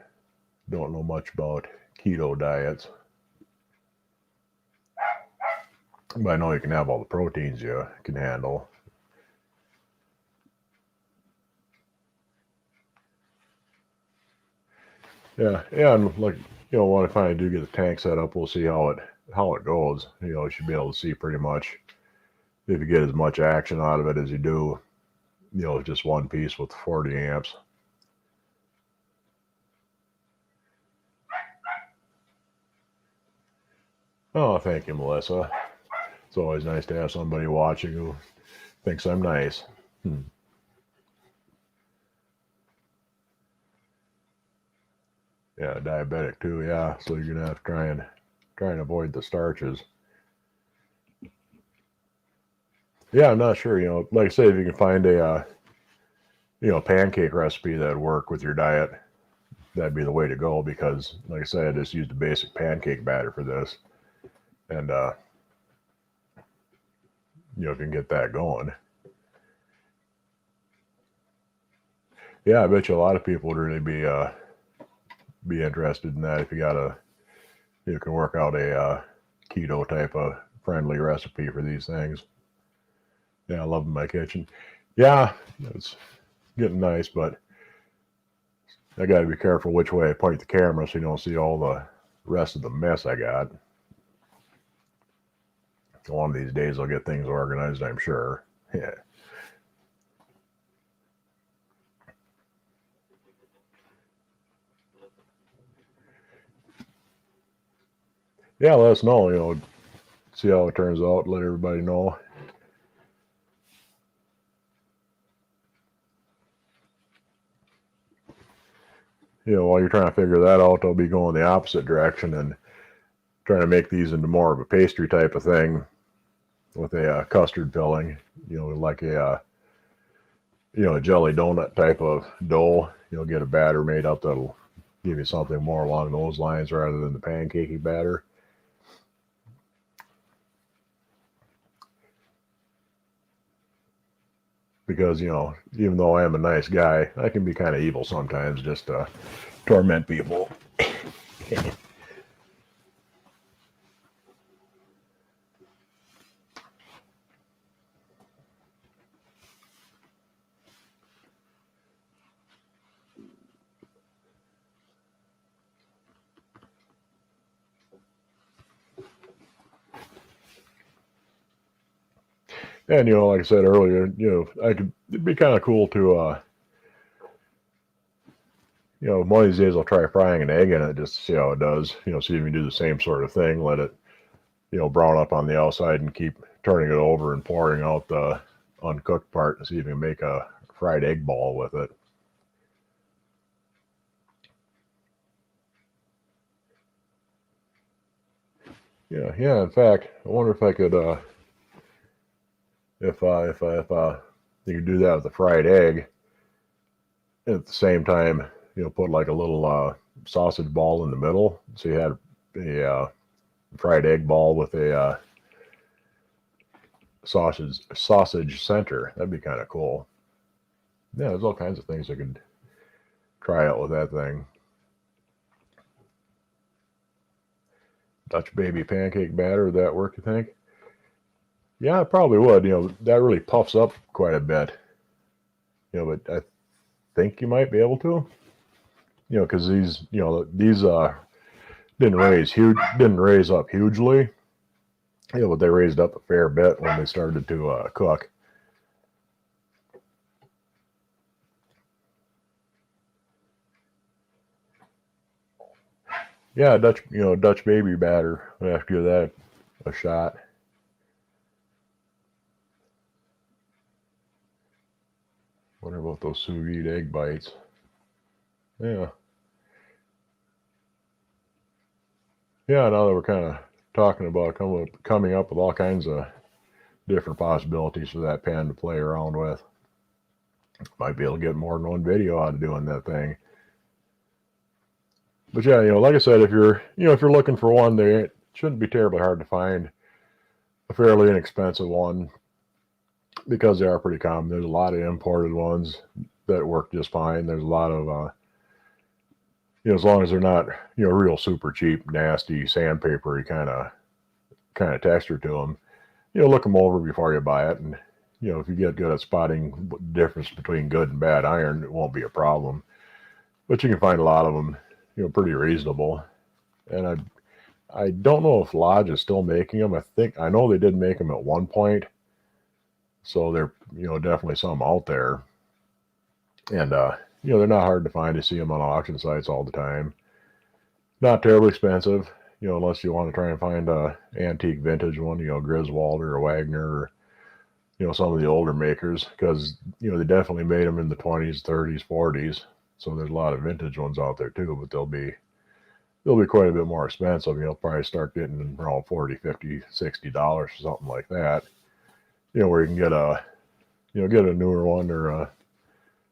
know much about keto diets, but I know you can have all the proteins you can handle. Yeah, and like, you know, when I finally do get the tank set up, we'll see how it goes. You know, you should be able to see pretty much if you get as much action out of it as you do, you know, just one piece with 40 amps. Oh, thank you, Melissa. It's always nice to have somebody watching who thinks I'm nice. Yeah, diabetic too. Yeah, so you're gonna have to try and avoid the starches. Yeah, I'm not sure. You know, like I say, if you can find a pancake recipe that'd work with your diet, that'd be the way to go. Because, like I said, I just used a basic pancake batter for this, and you know, if you can get that going, yeah, I bet you a lot of people would really be interested in that if you can work out a keto type of friendly recipe for these things. Yeah, I love my kitchen. Yeah, it's getting nice, but I got to be careful which way I point the camera so you don't see all the rest of the mess I got. One of these days I'll get things organized, I'm sure. Yeah. Yeah, let us know, see how it turns out, let everybody know. While you're trying to figure that out, I'll be going the opposite direction and trying to make these into more of a pastry type of thing with a custard filling, like a jelly donut type of dough. Get a batter made up that'll give you something more along those lines rather than the pancakey batter. Because, even though I am a nice guy, I can be kind of evil sometimes, just to torment people. And, like I said earlier, it'd be kind of cool to, one of these days I'll try frying an egg in it just to see how it does. See if you can do the same sort of thing. Let it, brown up on the outside and keep turning it over and pouring out the uncooked part and see if you can make a fried egg ball with it. Yeah. In fact, I wonder if I could, if you could do that with a fried egg. At the same time, put like a little sausage ball in the middle. So you had a fried egg ball with a sausage center. That'd be kind of cool. Yeah, there's all kinds of things I could try out with that thing. Dutch baby pancake batter, would that work, you think? Yeah, it probably would. That really puffs up quite a bit. But I think you might be able to. Because these didn't raise up hugely. But they raised up a fair bit when they started to cook. Yeah, Dutch baby batter. I have to give that a shot. Wonder about those sous vide egg bites. Yeah. Yeah, now that we're kind of talking about coming up with all kinds of different possibilities for that pan to play around with. Might be able to get more than one video out of doing that thing. But yeah, like I said, if you're looking for one, it shouldn't be terribly hard to find a fairly inexpensive one because they are pretty common. There's a lot of imported ones that work just fine. There's a lot of, as long as they're not, real super cheap, nasty, sandpapery kind of texture to them, look them over before you buy it. And, if you get good at spotting the difference between good and bad iron, it won't be a problem. But you can find a lot of them, pretty reasonable. And I don't know if Lodge is still making them. I know they did make them at one point. So they're, definitely some out there. And, they're not hard to find. You see them on auction sites all the time. Not terribly expensive, unless you want to try and find a antique vintage one, Griswold or Wagner or, some of the older makers, because, they definitely made them in the 20s, 30s, 40s. So there's a lot of vintage ones out there too, but they'll be quite a bit more expensive. You'll probably start getting around $40, $50, $60 or something like that. Where you can get a newer one or a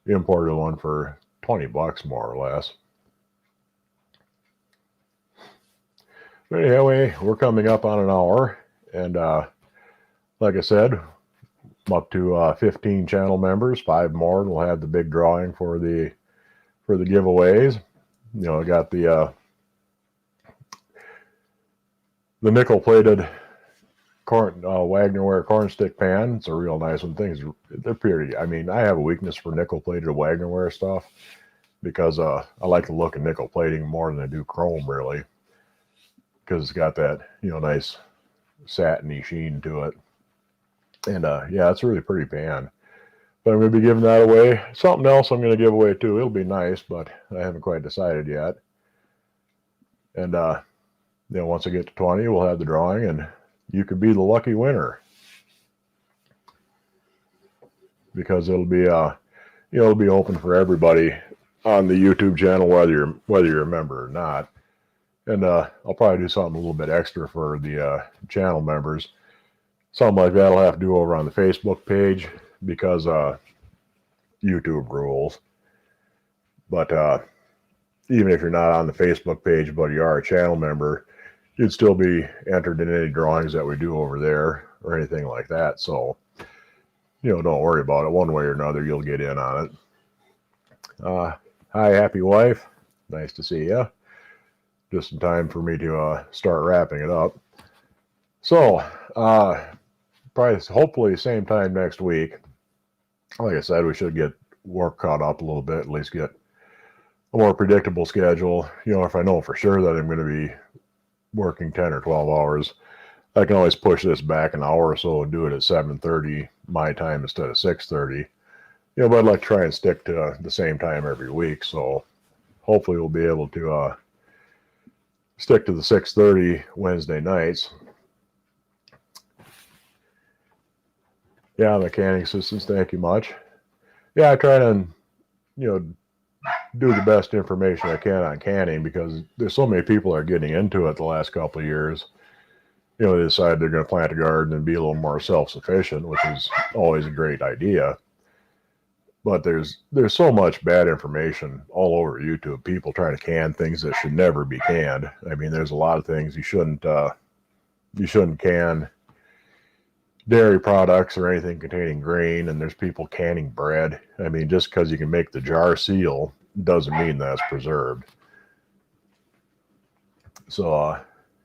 imported one for $20 more or less. But anyway, we're coming up on an hour, and like I said, I'm up to 15 channel members, 5 more, and we'll have the big drawing for the giveaways. I got the nickel-plated Wagnerware cornstick pan. It's a real nice one. They're pretty. I mean, I have a weakness for nickel-plated Wagnerware stuff because I like the look of nickel plating more than I do chrome, really. because it's got that, nice satiny sheen to it. And yeah, it's a really pretty pan. But I'm going to be giving that away. Something else I'm going to give away too. It'll be nice, but I haven't quite decided yet. And once I get to 20, we'll have the drawing, and you could be the lucky winner, because it'll be it'll be open for everybody on the YouTube channel, whether you're a member or not. And I'll probably do something a little bit extra for the channel members. Something like that I'll have to do over on the Facebook page, because YouTube rules. But even if you're not on the Facebook page, but you are a channel member, you'd still be entered in any drawings that we do over there or anything like that. So, don't worry about it. One way or another, you'll get in on it. Hi, happy wife. Nice to see you. Just in time for me to start wrapping it up. So, probably, hopefully, same time next week. Like I said, we should get work caught up a little bit, at least get a more predictable schedule. If I know for sure that I'm going to be working 10 or 12 hours, I can always push this back an hour or so and do it at 7:30 my time instead of 6:30. But I'd like to try and stick to the same time every week. So hopefully we'll be able to stick to the 6:30 Wednesday nights. Yeah, mechanic assistants, thank you much. Yeah, I try to, do the best information I can on canning, because there's so many people that are getting into it the last couple of years. They decide they're going to plant a garden and be a little more self-sufficient, which is always a great idea. But there's so much bad information all over YouTube. People trying to can things that should never be canned. I mean, there's a lot of things you shouldn't can. Dairy products or anything containing grain, and there's people canning bread. I mean, just because you can make the jar seal doesn't mean that's preserved. So,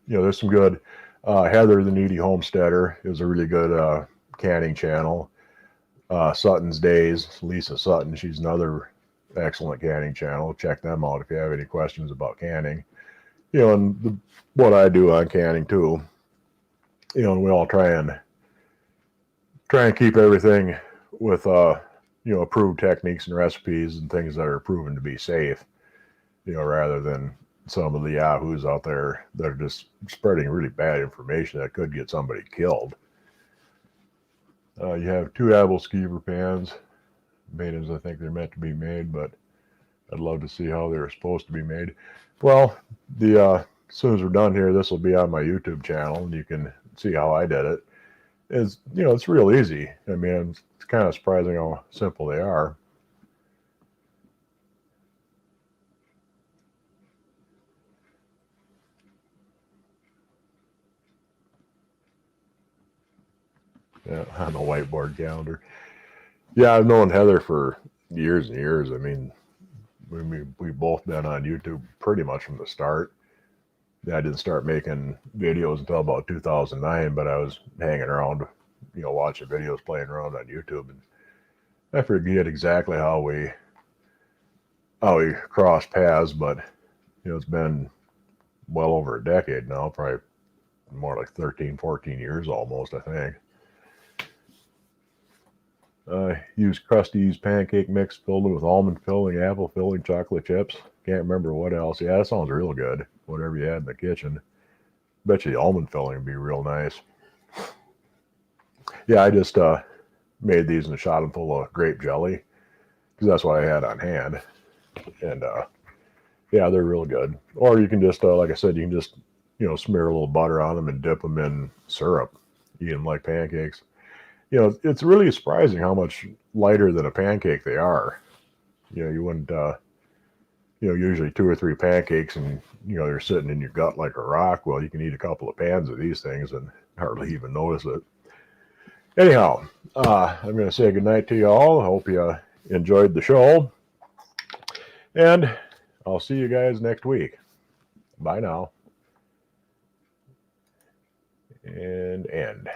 there's some good. Heather the Needy Homesteader is a really good canning channel. Sutton's Days, Lisa Sutton, she's another excellent canning channel. Check them out if you have any questions about canning. And what I do on canning too. And we all try and keep everything with approved techniques and recipes and things that are proven to be safe, rather than some of the yahoos out there that are just spreading really bad information that could get somebody killed. You have 2 Aebleskiver pans made as I think they're meant to be made, but I'd love to see how they're supposed to be made. Well, as soon as we're done here, this will be on my YouTube channel, and you can see how I did it. It's real easy. I mean, it's kind of surprising how simple they are. Yeah, on the whiteboard calendar. Yeah, I've known Heather for years and years. I mean, we've both been on YouTube pretty much from the start. I didn't start making videos until about 2009, but I was hanging around, watching videos, playing around on YouTube, and I forget exactly how we crossed paths, but it's been well over a decade now, probably more like 13, 14 years almost, I think. Use Krusty's pancake mix filled with almond filling, apple filling, chocolate chips. Can't remember what else. Yeah, that sounds real good. Whatever you had in the kitchen. Bet you the almond filling would be real nice. Yeah, I just made these and shot them full of grape jelly, because that's what I had on hand. And yeah, they're real good. Or you can just, like I said, you can just, smear a little butter on them and dip them in syrup. Eat them like pancakes. It's really surprising how much lighter than a pancake they are. You wouldn't, usually 2 or 3 pancakes and, they're sitting in your gut like a rock. Well, you can eat a couple of pans of these things and hardly even notice it. Anyhow, I'm going to say goodnight to you all. I hope you enjoyed the show. And I'll see you guys next week. Bye now. And end.